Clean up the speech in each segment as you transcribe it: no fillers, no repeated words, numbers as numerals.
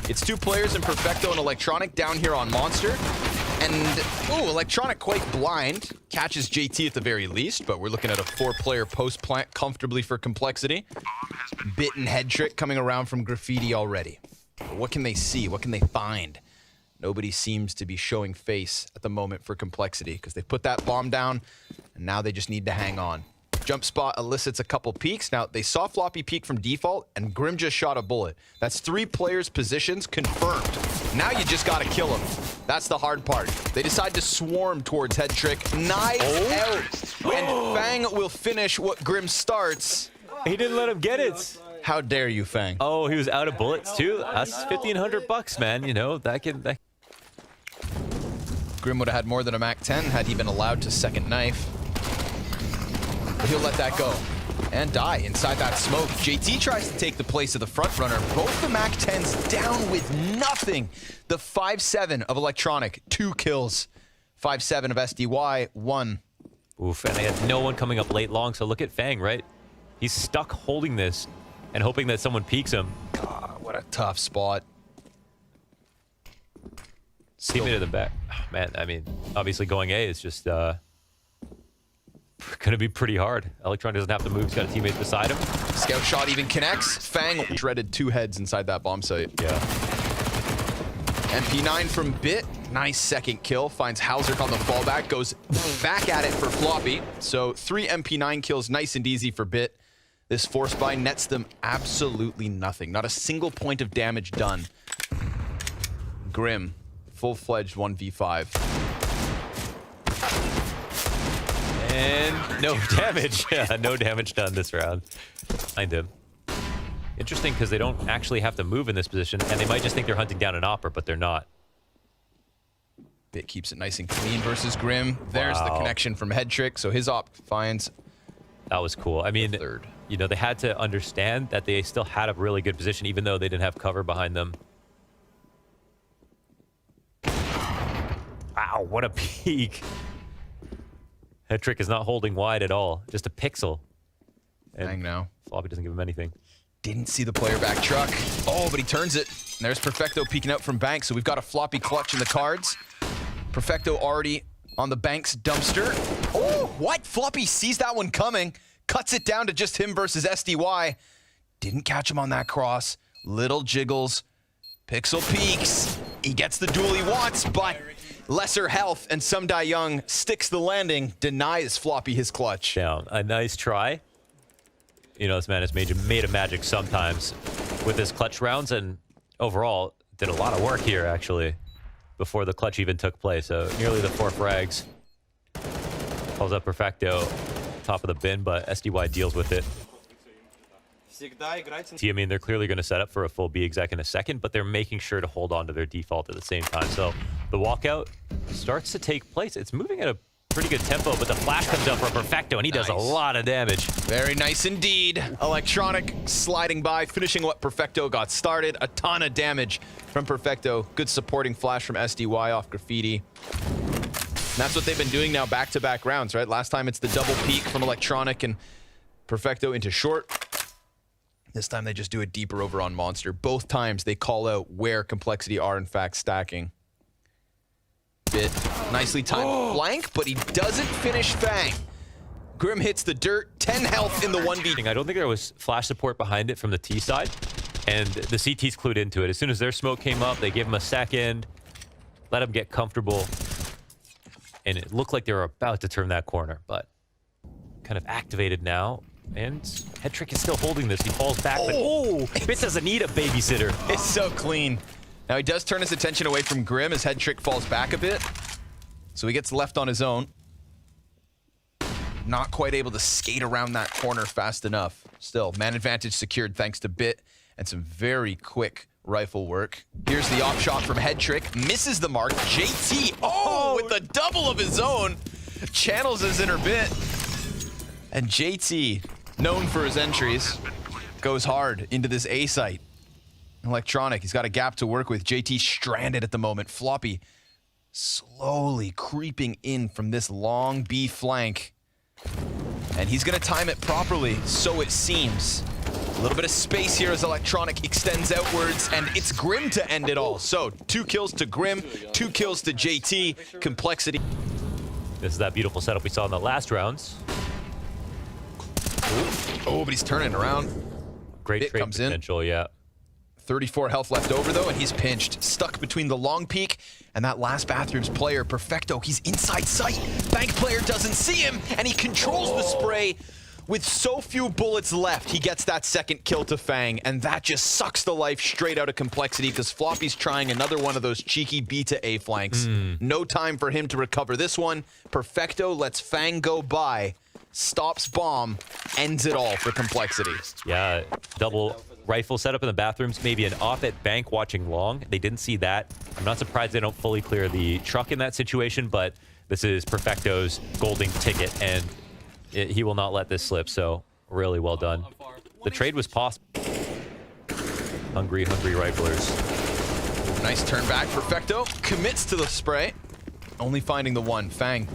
It's two players in Perfecto and Electronic down here on Monster. And, oh, Electronic quite blind. Catches JT at the very least, but we're looking at a 4-player post plant comfortably for Complexity. Bit and Head Trick coming around from Graffiti already. But what can they see? What can they find? Nobody seems to be showing face at the moment for Complexity because they put that bomb down, and now they just need to hang on. Jump spot elicits a couple peeks. Now, they saw Floppy peek from default, and Grim just shot a bullet. That's 3 players' positions confirmed. Now you just gotta kill them. That's the hard part. They decide to swarm towards Head Trick. Knives out. And Fang will finish what Grim starts. He didn't let him get it. How dare you, Fang? Oh, he was out of bullets, too. That's $1,500, man. You know, that can... Grim would have had more than a MAC-10 had he been allowed to second knife. But he'll let that go and die inside that smoke. JT tries to take the place of the front runner. Both the MAC-10s down with nothing. The 5-7 of Electronic, 2 kills. 5-7 of SDY, 1. Oof, and they had no one coming up late long, so look at Fang, right? He's stuck holding this and hoping that someone peeks him. God, what a tough spot. Teammate to the back. Oh, man, I mean, obviously going A is just going to be pretty hard. Electron doesn't have to move. He's got a teammate beside him. Scout shot even connects. Fang dreaded 2 heads inside that bomb site. Yeah. MP9 from Bit. Nice second kill. Finds Hauser on the fallback. Goes back at it for Floppy. So 3 MP9 kills. Nice and easy for Bit. This force buy nets them absolutely nothing. Not a single point of damage done. Grim. Full-fledged 1v5. And no damage. Yeah, no damage done this round. Behind him. Interesting, because they don't actually have to move in this position, and they might just think they're hunting down an Opera, but they're not. Bit keeps it nice and clean versus Grim. There's the connection from Head Trick, so his op finds... That was cool. I mean, third. You know, they had to understand that they still had a really good position, even though they didn't have cover behind them. Wow, what a peek. Head Trick is not holding wide at all. Just a pixel. And Hang now. Floppy doesn't give him anything. Didn't see the player back truck. Oh, but he turns it. And there's Perfecto peeking out from Banks, so we've got a Floppy clutch in the cards. Perfecto already on the Banks dumpster. Oh, what? Floppy sees that one coming. Cuts it down to just him versus SDY. Didn't catch him on that cross. Little jiggles. Pixel peeks. He gets the duel he wants, but lesser health, and Some Die Young sticks the landing, denies Floppy his clutch. Down. A nice try. You know, this man has made a magic sometimes with his clutch rounds, and overall did a lot of work here, actually, before the clutch even took place. So nearly the 4 frags. Calls up Perfecto, top of the bin, but SDY deals with it. I mean, they're clearly going to set up for a full B exec in a second, but they're making sure to hold on to their default at the same time. So the walkout starts to take place. It's moving at a pretty good tempo, but the flash comes up for Perfecto, and he does a lot of damage. Very nice indeed. Electronic sliding by, finishing what Perfecto got started. A ton of damage from Perfecto. Good supporting flash from SDY off Graffiti. And that's what they've been doing now back-to-back rounds, right? Last time it's the double peak from Electronic and Perfecto into short. This time they just do it deeper over on Monster. Both times they call out where Complexity are in fact stacking. Bit nicely timed flank, but he doesn't finish Fang. Grim hits the dirt, 10 health in the 1v. I don't think there was flash support behind it from the T side, and the CT's clued into it. As soon as their smoke came up, they gave him a second, let him get comfortable, and it looked like they were about to turn that corner, but kind of activated now. And Head Trick is still holding this. He falls back, but Bit doesn't need a babysitter. It's so clean. Now he does turn his attention away from Grim as Head Trick falls back a bit. So he gets left on his own. Not quite able to skate around that corner fast enough. Still, man advantage secured thanks to Bit and some very quick rifle work. Here's the off shot from Head Trick. Misses the mark. JT, with a double of his own. Channels his inner Bit. And JT, known for his entries, goes hard into this A site. Electronic, he's got a gap to work with. JT stranded at the moment. Floppy slowly creeping in from this long B flank. And he's gonna time it properly, so it seems. A little bit of space here as Electronic extends outwards, and it's Grim to end it all. So 2 kills to Grim, 2 kills to JT. Complexity. This is that beautiful setup we saw in the last rounds. Oh, but he's turning around. Great Bit trade comes in. potential, yeah. 34 health left over, though, and he's pinched. Stuck between the long peak and that last Bathrooms player, Perfecto. He's inside sight. Bank player doesn't see him, and he controls the spray. With so few bullets left, he gets that second kill to Fang, and that just sucks the life straight out of Complexity because Floppy's trying another one of those cheeky B to A flanks. No time for him to recover this one. Perfecto lets Fang go by, stops bomb, ends it all for Complexity. Yeah, double rifle setup in the Bathrooms, maybe an off at bank watching long. They didn't see that. I'm not surprised they don't fully clear the truck in that situation, but this is Perfecto's golden ticket, and he will not let this slip, so really well done. The trade was possible. Hungry riflers. Nice turn back. Perfecto commits to the spray. Only finding the one. Fang,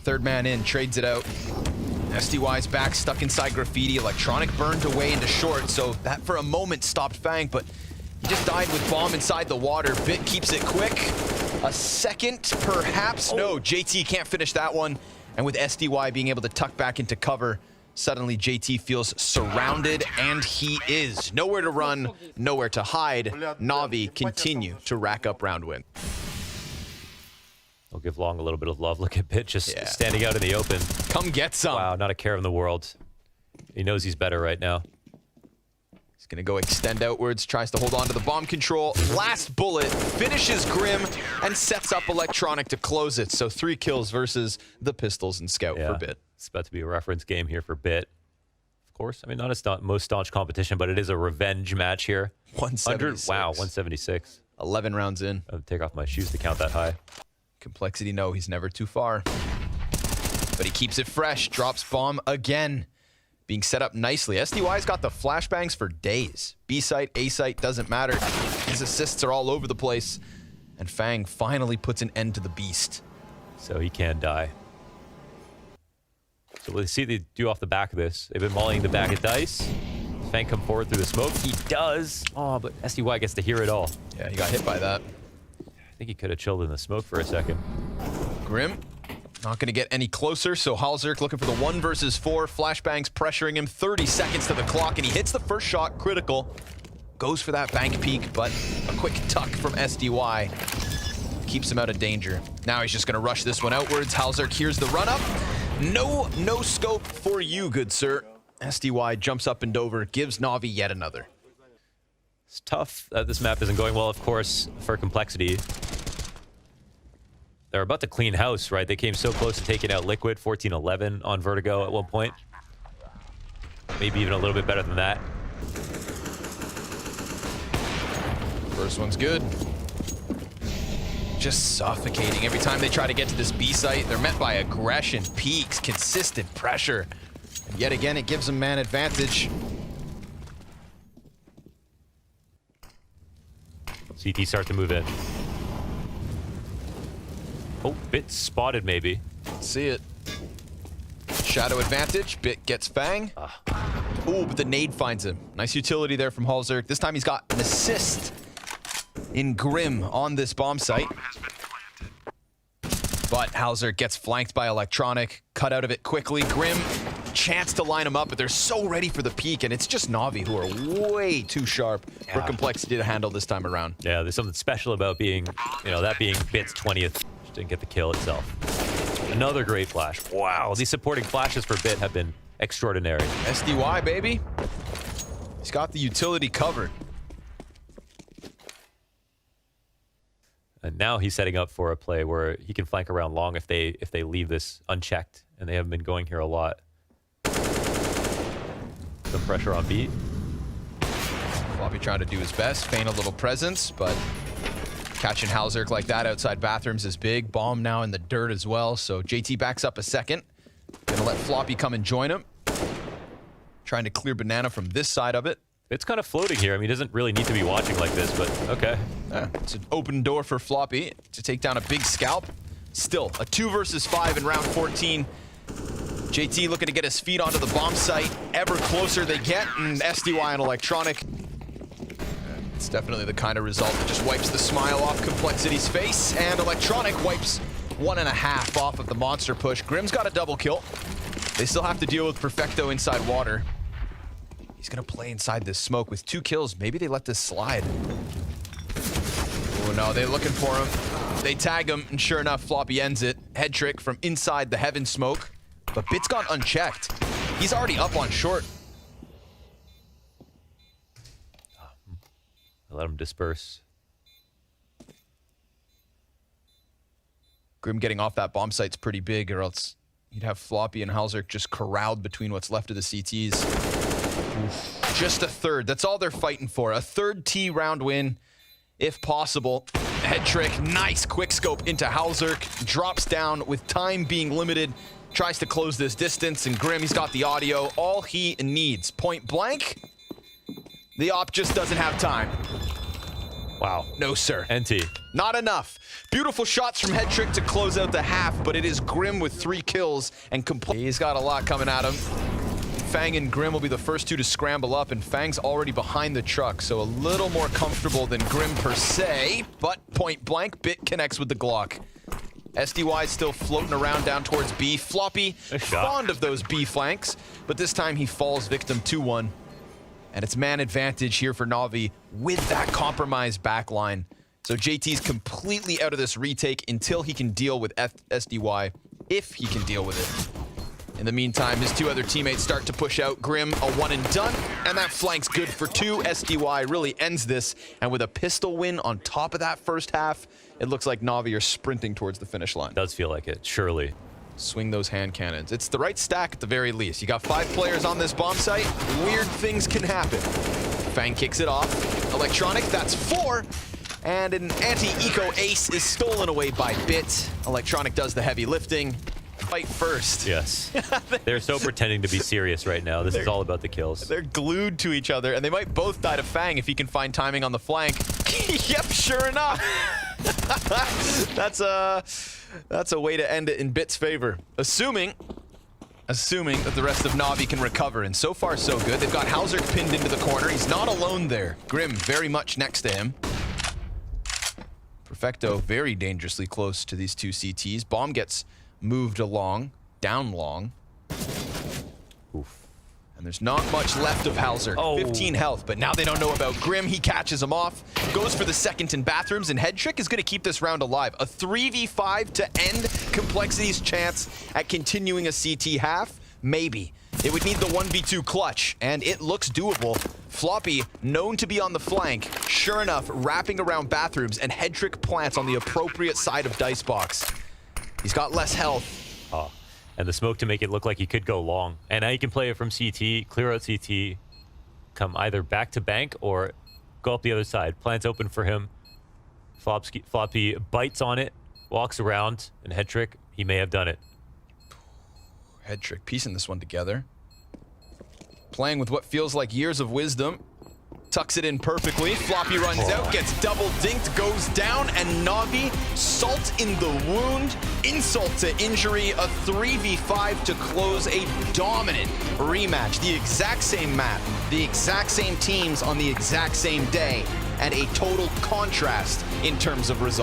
third man in, trades it out. SDY's back, stuck inside Graffiti. Electronic burned away into short, so that for a moment stopped Fang, but he just died with bomb inside the water. Bit keeps it quick. A second, perhaps? No, JT can't finish that one. And with SDY being able to tuck back into cover, suddenly JT feels surrounded, and he is. Nowhere to run, nowhere to hide. NaVi continue to rack up round win. I'll give Long a little bit of love. Look at Bit just standing out in the open. Come get some. Wow, not a care in the world. He knows he's better right now. He's gonna go extend outwards, tries to hold on to the bomb control. Last bullet, finishes Grim, and sets up Electronic to close it. So 3 kills versus the Pistols and Scout for Bit. It's about to be a reference game here for Bit. Of course, I mean, not a most staunch competition, but it is a revenge match here. 176. Wow, 176. 11 rounds in. I'll take off my shoes to count that high. Complexity, no, he's never too far. But he keeps it fresh, drops bomb again. Being set up nicely. SDY's got the flashbangs for days. B site, A site, doesn't matter. His assists are all over the place. And Fang finally puts an end to the beast. So he can die. So let's see what they do off the back of this. They've been mauling the back of dice. Fang come forward through the smoke. He does. Oh, but SDY gets to hear it all. Yeah, he got hit by that. I think he could have chilled in the smoke for a second. Grim, not going to get any closer, so Halzerk looking for the 1 versus 4. Flashbangs pressuring him, 30 seconds to the clock, and he hits the first shot, critical. Goes for that bank peek, but a quick tuck from SDY keeps him out of danger. Now he's just going to rush this one outwards. Halzerk hears the run-up. No scope for you, good sir. SDY jumps up and over, gives NaVi yet another. It's tough that this map isn't going well, of course, for Complexity. They're about to clean house, right? They came so close to taking out Liquid, 14-11 on Vertigo at one point. Maybe even a little bit better than that. First one's good. Just suffocating. Every time they try to get to this B site, they're met by aggression, peaks, consistent pressure. And yet again, it gives them man advantage. CT start to move in. Oh, Bit spotted maybe. See it. Shadow advantage. Bit gets Fang. Ooh, but the nade finds him. Nice utility there from Halzerk. This time he's got an assist in Grim on this bomb site. But Halzerk gets flanked by Electronic. Cut out of it quickly. Grim, chance to line him up, but they're so ready for the peak, and it's just NaVi who are way too sharp for Complexity to handle this time around. Yeah, there's something special about being, that being Bit's 20th. Just didn't get the kill itself. Another great flash. Wow, these supporting flashes for Bit have been extraordinary. SDY, baby. He's got the utility covered. And now he's setting up for a play where he can flank around long if they leave this unchecked, and they haven't been going here a lot. Some pressure on B. Floppy trying to do his best, feign a little presence, but catching Halzerk like that outside Bathrooms is big. Bomb now in the dirt as well, so JT backs up a second. Gonna let Floppy come and join him. Trying to clear Banana from this side of it. It's kind of floating here. I mean, he doesn't really need to be watching like this, but okay. It's an open door for Floppy to take down a big scalp. Still, a 2 versus 5 in round 14. JT looking to get his feet onto the bomb site. Ever closer they get, and SDY and Electronic. It's definitely the kind of result that just wipes the smile off Complexity's face, and Electronic wipes 1.5 off of the monster push. Grim's got a double kill. They still have to deal with Perfecto inside water. He's gonna play inside this smoke with 2 kills. Maybe they let this slide. Oh no, they're looking for him. They tag him, and sure enough, Floppy ends it. Head trick from inside the heaven smoke, but Bit's gone unchecked. He's already up on short. Let him disperse. Grim getting off that bomb site's pretty big, or else you'd have Floppy and Halzerk just corralled between what's left of the CTs. Oof. Just a third. That's all they're fighting for. A third T round win, if possible. Head trick, nice quick scope into Halzerk. Drops down with time being limited. Tries to close this distance, and Grim, he's got the audio. All he needs. Point blank. The op just doesn't have time. Wow. No, sir. NT. Not enough. Beautiful shots from Head Trick to close out the half, but it is Grim with 3 kills and he's got a lot coming at him. Fang and Grim will be the first 2 to scramble up, and Fang's already behind the truck, so a little more comfortable than Grim per se, but point blank, Bit connects with the Glock. SDY still floating around down towards B. Floppy, fond of those B flanks, but this time he falls victim 2-1. And it's man advantage here for NaVi with that compromised backline. So JT's completely out of this retake until he can deal with SDY, if he can deal with it. In the meantime, his 2 other teammates start to push out. Grim, a 1 and done, and that flank's good for 2. SDY really ends this, and with a pistol win on top of that first half, it looks like NaVi are sprinting towards the finish line. Does feel like it, surely. Swing those hand cannons. It's the right stack at the very least. You got 5 players on this bomb site. Weird things can happen. Fang kicks it off. Electronic, that's 4. And an anti-eco ace is stolen away by Bit. Electronic does the heavy lifting. Fight first. Yes. They're so pretending to be serious right now. This is all about the kills. They're glued to each other, and they might both die to Fang if he can find timing on the flank. Yep, sure enough. That's a way to end it in Bit's favor. Assuming that the rest of NaVi can recover, and so far so good. They've got Halzerk pinned into the corner. He's not alone there. Grim very much next to him. Perfecto very dangerously close to these 2 CTs. Bomb gets moved along, down long. Oof. And there's not much left of Halzerk. Oh. 15 health, but now they don't know about Grim. He catches him off, goes for the second in bathrooms, and Head Trick is going to keep this round alive. A 3v5 to end Complexity's chance at continuing a CT half? Maybe. It would need the 1v2 clutch, and it looks doable. Floppy, known to be on the flank, sure enough, wrapping around bathrooms, and Head Trick plants on the appropriate side of Dicebox. He's got less health. Oh. And the smoke to make it look like he could go long. And now you can play it from CT, clear out CT, come either back to bank or go up the other side. Plant's open for him. Floppy bites on it, walks around, and Head Trick, he may have done it. Head Trick piecing this one together. Playing with what feels like years of wisdom. Tucks it in perfectly. Floppy runs out, gets double dinked, goes down, and NaVi, salt in the wound, insult to injury, a 3v5 to close a dominant rematch. The exact same map, the exact same teams on the exact same day, and a total contrast in terms of results.